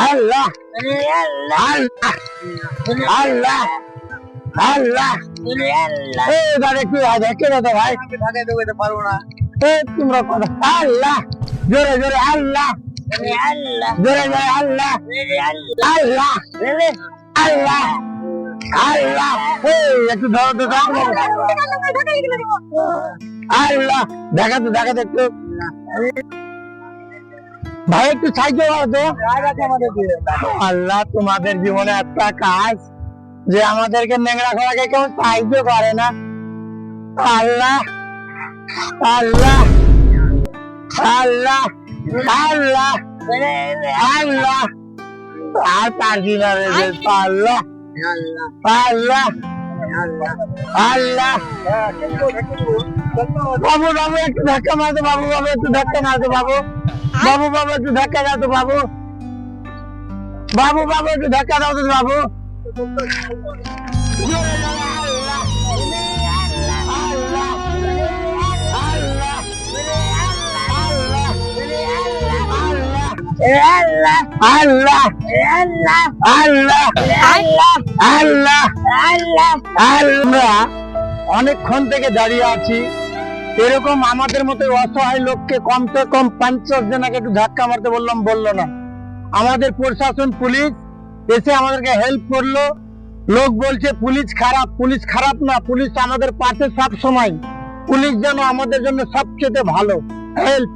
আল্লাহ আল্লাহ আল্লাহ আল্লাহ এবার একটু দেখে দাও ভাই, পারবো না। তোমরা কথা আল্লাহ, জোরে জোরে আল্লাহ, জোরে জোরে আল্লাহ, আল্লাহ আল্লাহ আল্লাহ। একটু ধরো তো, আল্লাহ দেখাতো দেখাতো একটু ভাই, একটু সাহায্য করো তো। আল্লাহ তোমাদের জীবনে একটা কাজ যে আমাদেরকে নেংড়া করাকে কেউ সাহায্য করে না। আল্লাহ আল্লাহ আল্লাহ আল্লাহ আল্লাহ, আর পারছি না রে, আল্লাহ আল্লাহ আল্লাহ। বাবু বাবু একটু ধাক্কা মারতো, বাবু বাবু একটু ধাক্কা মারতো, বাবু বাবু বাবু একটু ধাক্কা দাও তো, বাবু বাবু বাবু একটু ধাক্কা দাও তো, বাবু। আল্লাহ আল্লাহ আল্লাহ আল্লাহ আল্লাহ আল্লাহ আল্লাহ। আমরা অনেকক্ষণ থেকে দাঁড়িয়ে আছি, এরকম আমাদের মতো অসহায় লোককে কমসে কম 50 জনকে একটু ধাক্কা মারতে বললাম, বললো না। আমাদের প্রশাসন পুলিশ এসে আমাদেরকে হেল্প করলো। লোক বলছে পুলিশ খারাপ, পুলিশ খারাপ না, পুলিশ আমাদের পাশে সব সময়। পুলিশ যেন আমাদের জন্য সবচেয়ে ভালো হেল্প।